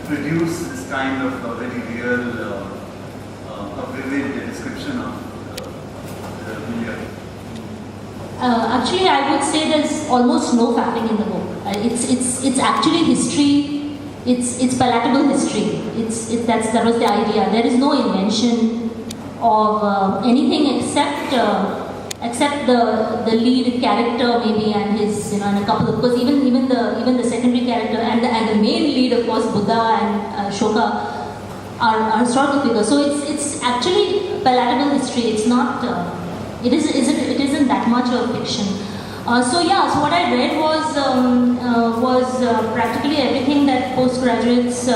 produce this kind of a very real, a vivid description of the milieu? Actually, I would say there's almost no facting in the book. It's actually history. It's palatable history. That was the idea. There is no invention of anything except the lead character maybe and his and a couple of, because even the secondary character and the main lead, of course, Buddha and Shoka are historical figures. So it's actually palatable history. It's not. It isn't that much of fiction. So what I read was practically everything that postgraduates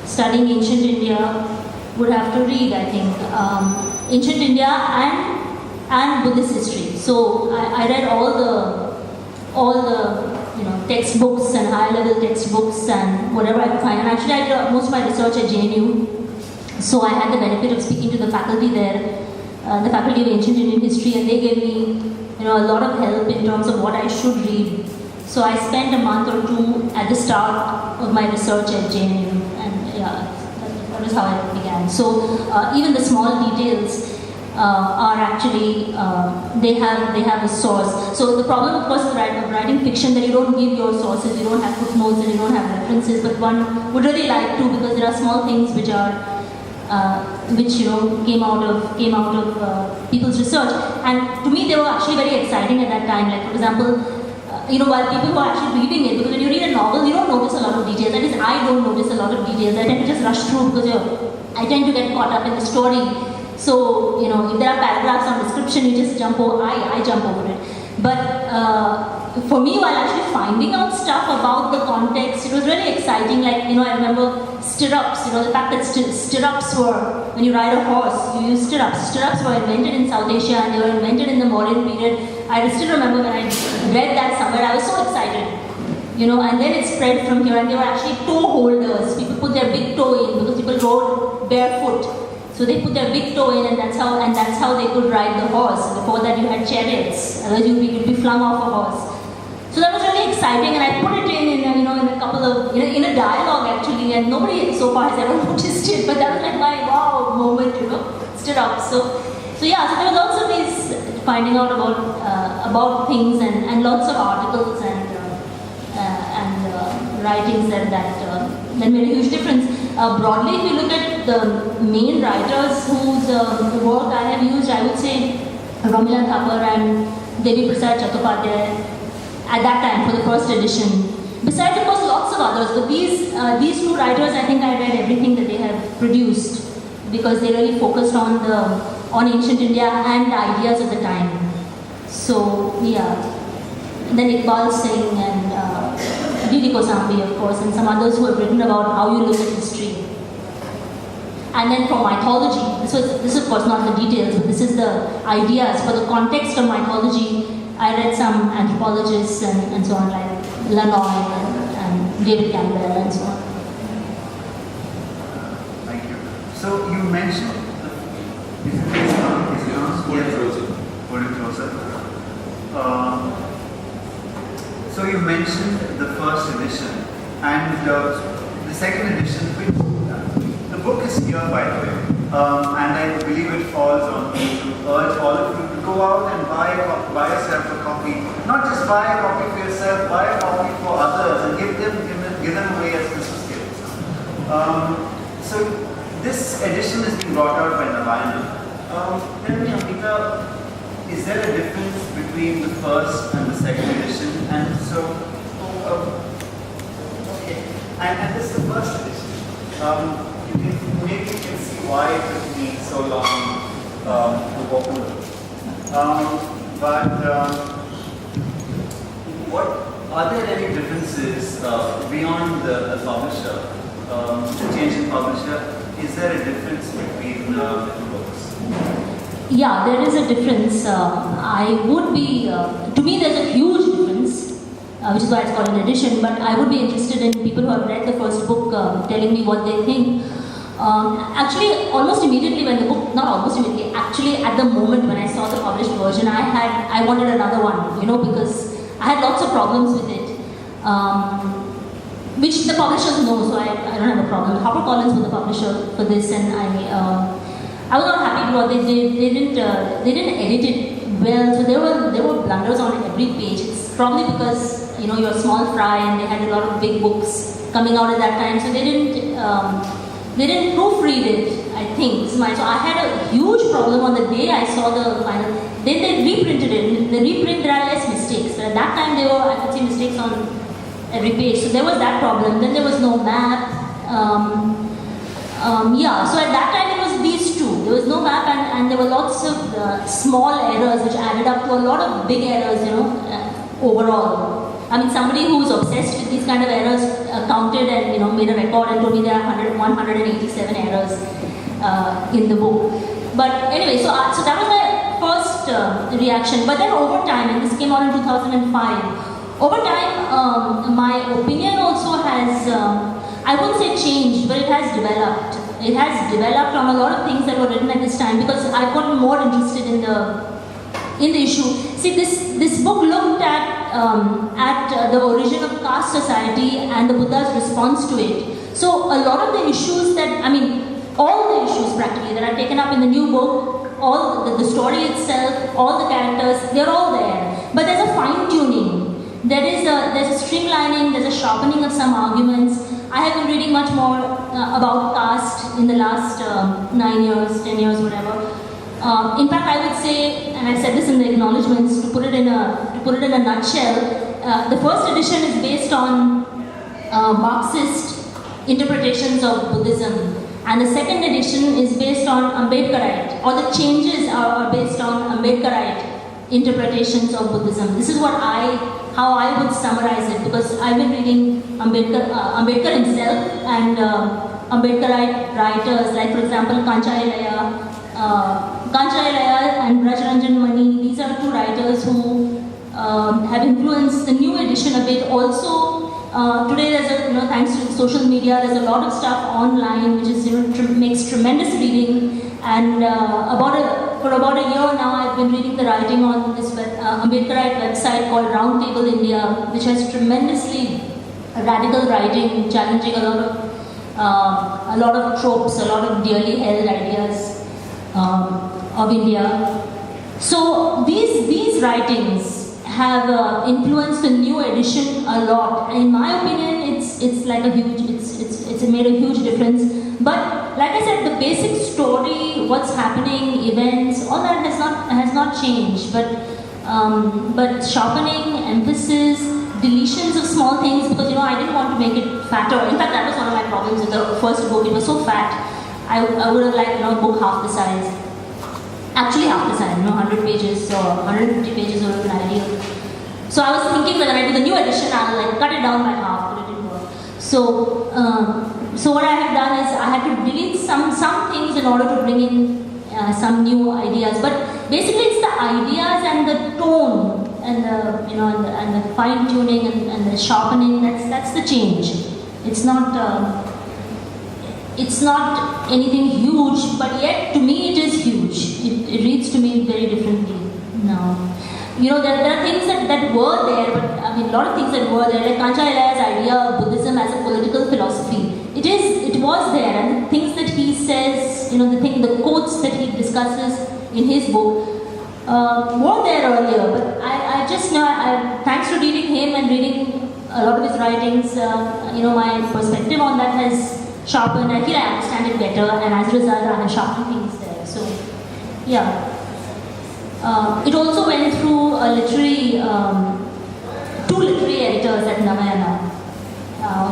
studying ancient India would have to read. I think ancient India and Buddhist history. So I read all the textbooks and high level textbooks and whatever I could find. And actually I did most of my research at JNU. So I had the benefit of speaking to the faculty there. The Faculty of Ancient Indian History, and they gave me a lot of help in terms of what I should read. So I spent a month or two at the start of my research at JNU, and that was how I began. So even the small details are actually they have a source. So the problem, of course, of writing fiction, that you don't give your sources, you don't have footnotes, and you don't have references. But one would really like to, because there are small things which are came out of people's research, and to me they were actually very exciting at that time. Like, for example, while people who are actually reading it, because when you read a novel, you don't notice a lot of details. That is, I don't notice a lot of details. I tend to just rush through because I tend to get caught up in the story. So if there are paragraphs on description, you just jump over. I jump over it. But for me, while actually finding out stuff about the context, it was really exciting. Like, I remember stirrups, the fact that stirrups were, when you ride a horse, you use stirrups. Stirrups were invented in South Asia and they were invented in the Mauryan period. I still remember when I read that somewhere, I was so excited. And then it spread from here, and they were actually toe holders. People put their big toe in because people rode barefoot. So they put their big toe in, and that's how they could ride the horse. Before that, you had chariots, otherwise you'd be flung off a horse. So that was really exciting, and I put it in a couple of in a dialogue actually, and nobody so far has ever noticed it. But that was like my wow moment, stood up. So there were lots of these finding out about things, and lots of articles and writings that made a huge difference. Broadly, if you look at the main writers whose work I have used, I would say Ramila Thapar and Devi Prasad Chattopadhyay at that time for the first edition. Besides, of course, lots of others, but these two writers, I think I read everything that they have produced because they really focused on ancient India and the ideas of the time. So and then Iqbal Singh and D.D. Kosambi, of course, and some others who have written about how you look at history. And then for mythology, this is of course not the details, but this is the ideas. For the context of mythology, I read some anthropologists and so on, like Lanoy and David Campbell and so on. Thank you. So you mentioned, hold it closer. So you mentioned the first edition and the second edition, which the book is here, by the way, and I believe it falls on me to urge all of you to go out and buy yourself a copy. Not just buy a copy for yourself, buy a copy for others and give them away as Christmas gifts. So this edition is being brought out by Navayana. Tell me, Amita, is there a difference between the first and the second edition? And so, okay, and this is the first edition. Maybe you can see why it took me so long to open it. What are there any differences beyond the publisher, the change in publisher? Is there a difference between the two books? Yeah, there is a difference. I would be, to me there's a huge difference, which is why it's called an edition, but I would be interested in people who have read the first book telling me what they think. Actually, almost immediately when the book, not almost immediately, actually at the moment when I saw the published version, I wanted another one, because I had lots of problems with it. which the publishers know, so I don't have a problem. HarperCollins was the publisher for this, and I was not happy because they didn't edit it well. So there were blunders on every page. It's probably because you're a small fry and they had a lot of big books coming out at that time, so they didn't proofread it. I think so I had a huge problem on the day I saw the final. Then they reprinted it. In the reprint there are less mistakes. But at that time I could see mistakes on every page. So there was that problem. Then there was no map. So at that time it was these two. There was no map and there were lots of small errors which added up to a lot of big errors, overall. I mean, somebody who's obsessed with these kind of errors counted and made a record and told me there are 187 errors in the book. But anyway, so that was my first reaction. But then over time, and this came out in 2005, over time my opinion also has, I wouldn't say changed, but it has developed. It has developed on a lot of things that were written at this time because I've gotten more interested in the issue. See, this book looked at the origin of caste society and the Buddha's response to it. So a lot of the issues all the issues practically that are taken up in the new book, all the story itself, all the characters, they're all there. But there's a fine-tuning. There's a streamlining, there's a sharpening of some arguments. I have been reading much more about caste in the last 9 years, 10 years, whatever. In fact, I would say, and I said this in the acknowledgements, to put it in a nutshell, the first edition is based on Marxist interpretations of Buddhism, and the second edition is based on Ambedkarite, or the changes are based on Ambedkarite interpretations of Buddhism. This is how I would summarize it, because I've been reading Ambedkar himself and Ambedkarite writers, like for example Kancha Ilaiah and Rajaranjan Mani. These are two writers who have influenced the new edition a bit. Also, today there's thanks to social media, there's a lot of stuff online which is makes tremendous reading. And for about a year now, I've been reading the writing on this Ambedkarite website called Roundtable India, which has tremendously radical writing, challenging a lot of tropes, a lot of dearly held ideas of India. So these writings have influenced the new edition a lot. And in my opinion, it's made a huge difference. But like I said, the basic story, what's happening, events, all that has not changed. But sharpening, emphasis, deletions of small things, because I didn't want to make it fatter. In fact, that was one of my problems with the first book. It was so fat. I would have liked a book half the size. Actually half the size, 100 pages or 150 pages would have been ideal. So I was thinking that when I do the new edition, I'll cut it down by half, but it didn't work. So what I have done is I had to delete some things in order to bring in some new ideas. But basically, it's the ideas and the tone and the fine tuning and the sharpening. That's the change. It's not anything huge, but yet to me it is huge. It reads to me very differently now. There are things that were there, but a lot of things that were there, like Kancha Ilaiah's idea of Buddhism as a political philosophy. It was there, and the things that he says, the quotes that he discusses in his book were there earlier. But I just know, thanks to reading him and reading a lot of his writings, my perspective on that has sharpened. I feel I understand it better, and as a result, I have sharpened things there. So, yeah. It also went through two literary editors at Navayana,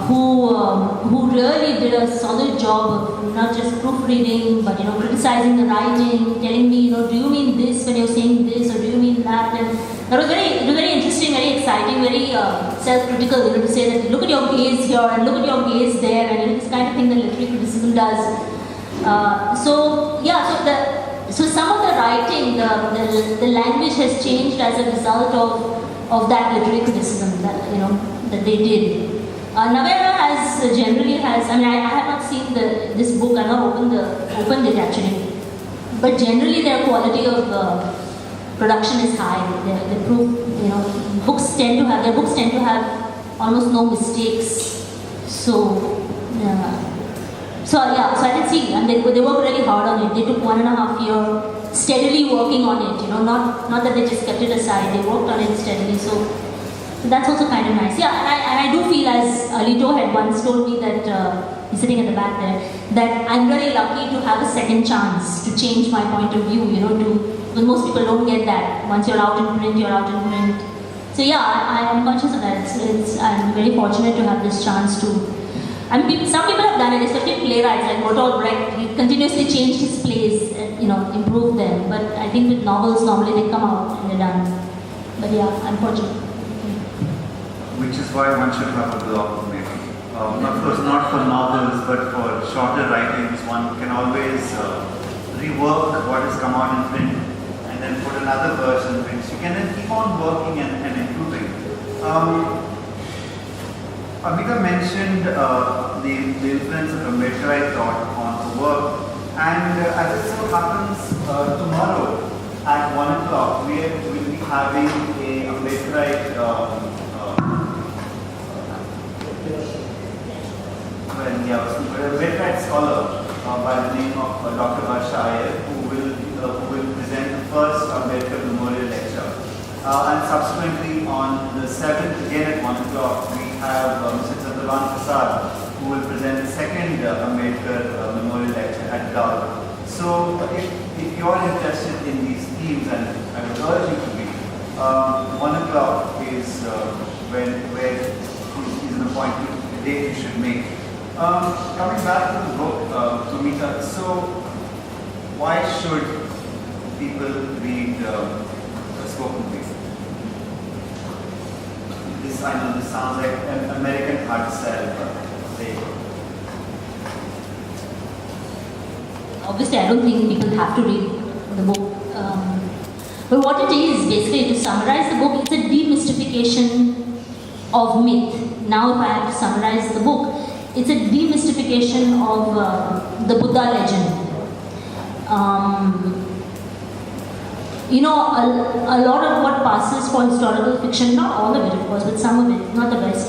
who really did a solid job of not just proofreading, but criticizing the writing, telling me, do you mean this when you're saying this, or do you mean that? And that was very interesting, very exciting, very self-critical. To say that look at your gaze here and look at your gaze there, and this kind of thing that literary criticism does. So some of the writing, the language has changed as a result of that literary criticism that they did. Navayana generally has. I have not seen this book. I've not opened it actually. But generally, their quality of production is high. Their books tend to have almost no mistakes So, so I can see, and they worked really hard on it. They took 1.5 years steadily working on it. Not that they just kept it aside. They worked on it steadily. So that's also kind of nice. Yeah, and I do feel, as Alito had once told me that he's sitting at the back there, that I'm very lucky to have a second chance to change my point of view. Because most people don't get that. Once you're out in print, you're out in print. So yeah, I am conscious of that. I'm very fortunate to have this chance to. I mean, some people have done it, especially playwrights like Bertolt Brecht. He continuously changed his plays and improved them. But I think with novels, normally they come out and they're done. But yeah, I'm fortunate. Which is why one should have a blog, maybe. Of course, not for novels, but for shorter writings, one can always rework what has come out in print and then put another version, which you can then keep on working and improving. Amita mentioned the influence of Ambedkarite thought on the work, and as it so happens, tomorrow at 1 o'clock we will be having a Ambedkarite Ambedkarite scholar by the name of Dr. Varsha Iyer, who will present the first Ambedkar Memorial Lecture. And subsequently on the 7th, again at 1 o'clock, we have Mr. Chandravan Prasad, who will present the second Ambedkar Memorial Lecture at GALF. So if you are interested in these themes, and I would urge you to be, 1 o'clock is where is an appointment, a date you should make. Coming back to the book, Amita, so why should people read A Spoken Piece? I know this sounds like an American hard sell, but obviously I don't think people have to read the book. But what it is, basically, to summarize the book, it's a demystification of myth. Now if I have to summarize the book, it's a demystification of the Buddha legend. A lot of what passes for historical fiction, not all of it of course, but some of it, not the best,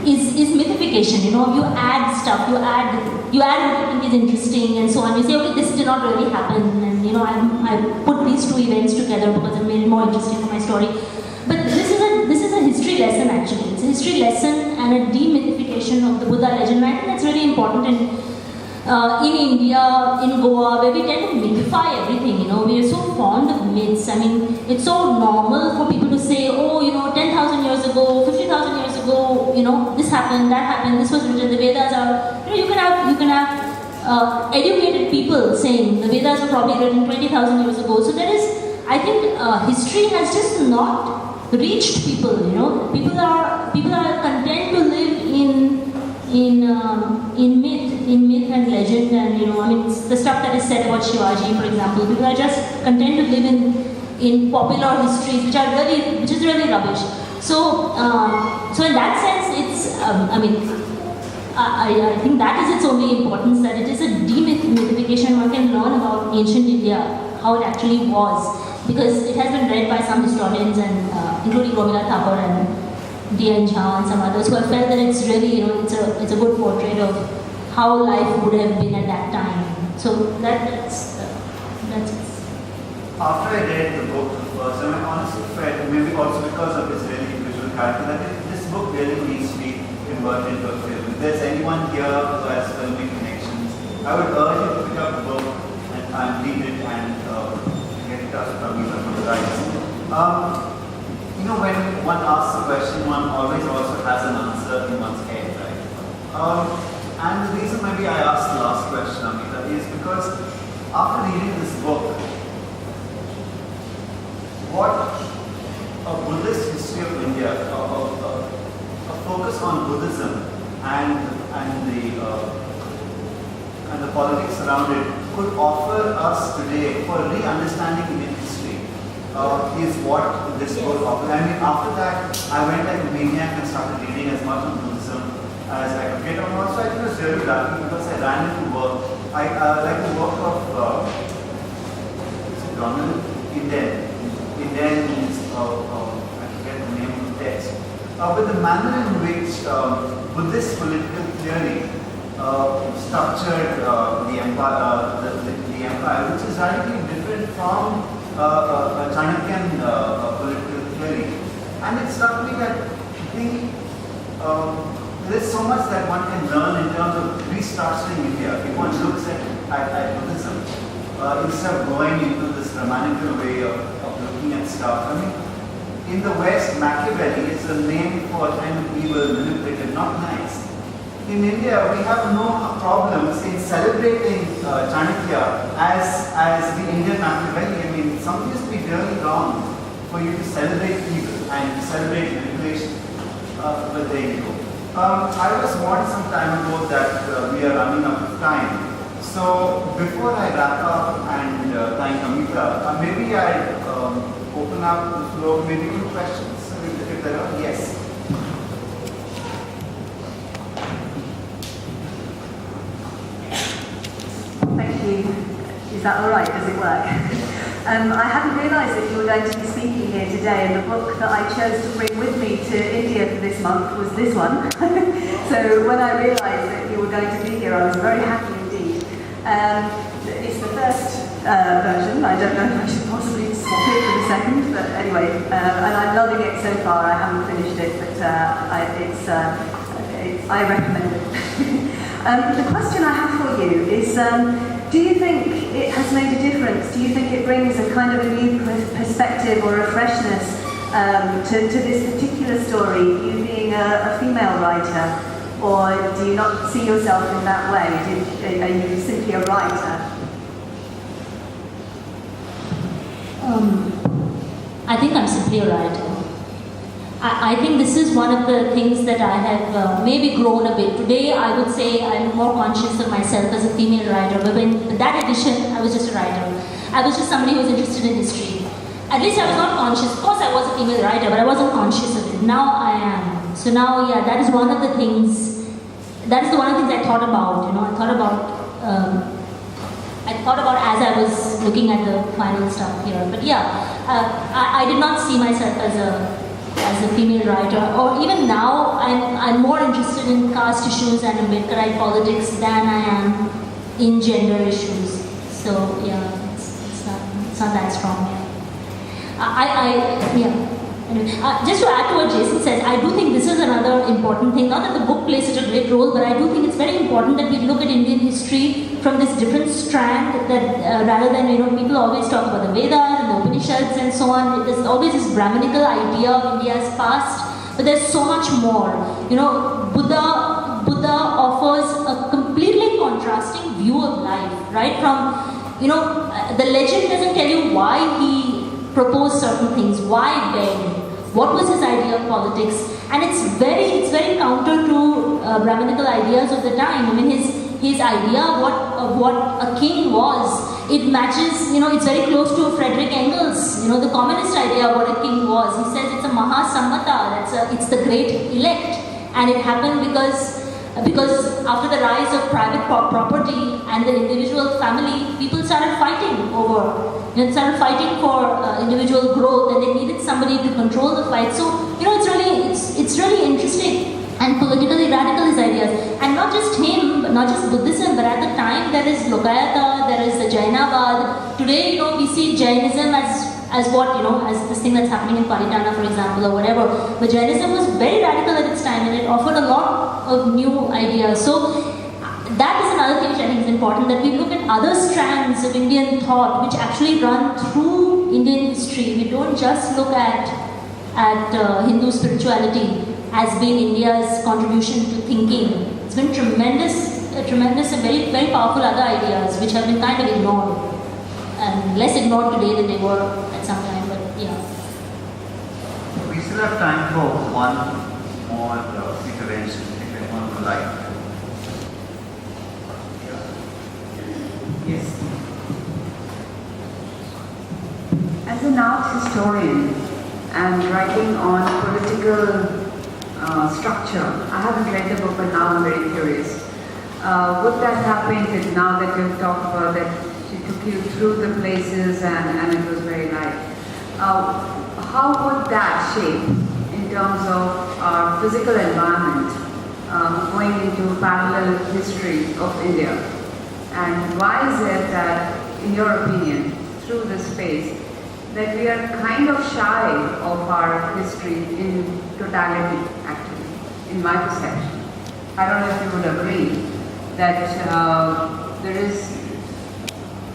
is mythification. You add stuff, you add what you think is interesting and so on. You say, okay, this did not really happen, and I put these two events together because it made it more interesting for my story. But this is a history lesson actually. It's a history lesson and a demythification of the Buddha legend. I think that's really important in India, in Goa, where we tend to mythify everything. We are so fond of myths. I mean, it's so normal for people to say, 10,000 years ago, 50,000 years ago, this happened, that happened, this was written, the Vedas are. You can have educated people saying the Vedas were probably written 20,000 years ago. So there is, I think, history has just not reached people. People are content to live in myth and legend, and the stuff that is said about Shivaji, for example. People are just content to live in popular histories, which is really rubbish. So in that sense, it's I think that is its only importance, that it is a demythification. One can learn about ancient India, how it actually was, because it has been read by some historians, and including Romila Thapar and D.N. Jha and some others, who have felt that it's really, it's a good portrait of how life would have been at that time. So that's it. After I read the book first, I honestly felt, maybe also because of its really visual character, that this book really needs to be converted into a film. If there's anyone here who has filming connections, I would urge you to pick up the book and read it and get in touch with Amita for the rights. When one asks a question, one always also has an answer in one's head, right? And the reason maybe I asked the last question, Amita, is because after reading this book, what a Buddhist history of India, a focus on Buddhism and the politics around it could offer us today for re-understanding Indian history, is what this book offers. I mean, after that, I went like a maniac and started reading as much on Buddhism as I could get on. Also, I think I was really lucky because I ran into work. I like the work of Donald Inden. Inden means, I forget the name of the text. But the manner in which Buddhist political theory structured the empire, the empire, which is radically different from Chanakyan political theory. And it struck me that there is so much that one can learn in terms of restructuring India if one looks at Buddhism instead of going into this Brahmanical way of looking at stuff. I mean, in the West, Machiavelli is a name for kind of evil, manipulative, not nice. In India, we have no problems in celebrating Chanakya as the Indian Machiavelli. I mean, something has to be really wrong for you to celebrate evil and to celebrate manipulation. But there you go. I was warned some time ago that we are running out of time. So before I wrap up and thank Amita, maybe I open up the floor, maybe two questions, if there are. Yes. Thank you. Is that all right? Does it work? I hadn't realised that you were going to be speaking here today, and the book that I chose to bring with me to India for this month was this one. So when I realised that you were going to be here, I was very happy indeed. It's the first version. I don't know if I should possibly swap it for the second, but anyway, and I'm loving it so far. I haven't finished it, but I recommend it. The question I have for you is, do you think it has made a difference? Do you think it brings a kind of a new perspective or a freshness to this particular story, you being a female writer? Or do you not see yourself in that way? Are you simply a writer? I think I'm simply a writer. I think this is one of the things that I have maybe grown a bit. Today, I would say I'm more conscious of myself as a female writer, but in that edition, I was just a writer. I was just somebody who was interested in history. At least I was not conscious. Of course, I was a female writer, but I wasn't conscious of it. Now I am. So now, yeah, that is one of the things. That is the one of the things I thought about. You know, I thought about as I was looking at the final stuff here. But yeah, I did not see myself as a female writer, or even now I'm more interested in caste issues and Ambedkarite politics than I am in gender issues. So yeah, it's not that strong. Anyway, just to add to what Jason says, I do think this is another important thing. Not that the book plays such a great role, but I do think it's very important that we look at Indian history from this different strand. That rather than people always talk about the Vedas and the Upanishads and so on. There's always this Brahmanical idea of India's past, but there's so much more. Buddha offers a completely contrasting view of life, right? From the legend doesn't tell you why he proposed certain things, why beg, what was his idea of politics, and it's very counter to Brahmanical ideas of the time. I mean, his idea of what a king was, it matches, it's very close to Frederick Engels, the communist idea of what a king was. He says it's a Mahasammata, it's the great elect, and it happened because after the rise of private property and the individual family, people started fighting started for individual growth, and they needed somebody to control the fight. So it's really interesting and politically radical, his ideas, and not just him, not just Buddhism, but at the time there is Lokayata, there is the Jainavad. Today we see Jainism as what, as this thing that's happening in Paritana, for example, or whatever. But Jainism was very radical at its time, and it offered a lot of new ideas. So that is another thing which I think is important, that we look at other strands of Indian thought which actually run through Indian history. We don't just look at Hindu spirituality as being India's contribution to thinking. It's been tremendous and very, very powerful other ideas which have been kind of ignored. And less ignored today than they were at some time, but yeah. We still have time for one more intervention, if anyone would like. Yes. As an art historian and writing on political structure, I haven't read the book, but now I'm very curious. Would that have painted, now that you've talked about that, she took you through the places and it was very light. How would that shape in terms of our physical environment going into parallel history of India? And why is it that, in your opinion, through this phase, that we are kind of shy of our history in totality, actually, in my perception? I don't know if you would agree that there is,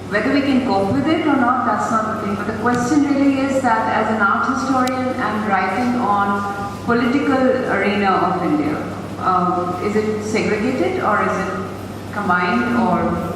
whether we can cope with it or not, that's not the thing, but the question really is that as an art historian and writing on political arena of India, is it segregated or is it combined or?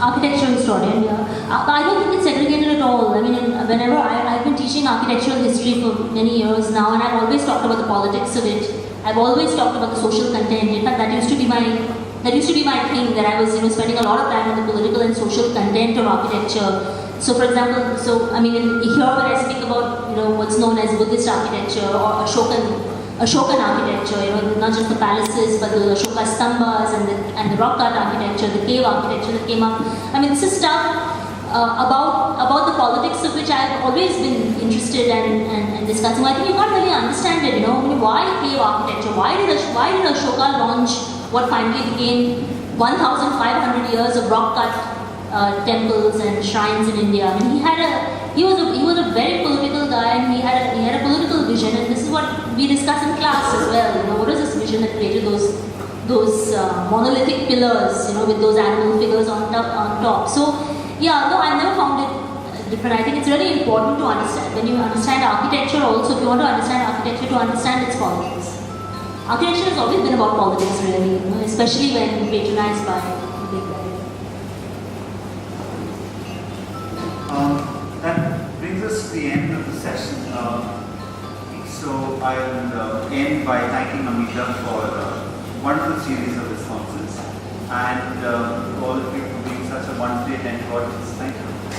Architectural historian, yeah. I don't think it's segregated at all. I mean, whenever I've been teaching architectural history for many years now, and I've always talked about the politics of it. I've always talked about the social content. In fact, that used to be my thing, that I was, spending a lot of time on the political and social content of architecture. So, for example, here when I speak about, what's known as Buddhist architecture or Ashokan architecture, not just the palaces, but the Ashoka stambhas and the rock cut architecture, the cave architecture that came up. This is stuff about the politics of which I've always been interested and discussing. I think you can't really understand it, why cave architecture? Why did Ashoka launch what finally became 1,500 years of rock cut temples and shrines in India? He was a very political guy, and he had a political vision, and this is what we discuss in class as well. What is this vision that created those monolithic pillars, with those animal figures on top. So, I've never found it different. I think it's really important to understand when you understand architecture. Also, if you want to understand architecture, to understand its politics. Architecture has always been about politics, really, especially when patronized by the big guy. That brings us to the end of the session. So I'll end by thanking Amita for a wonderful series of responses, and all of you for being such a wonderfully attentive audience. Thank you.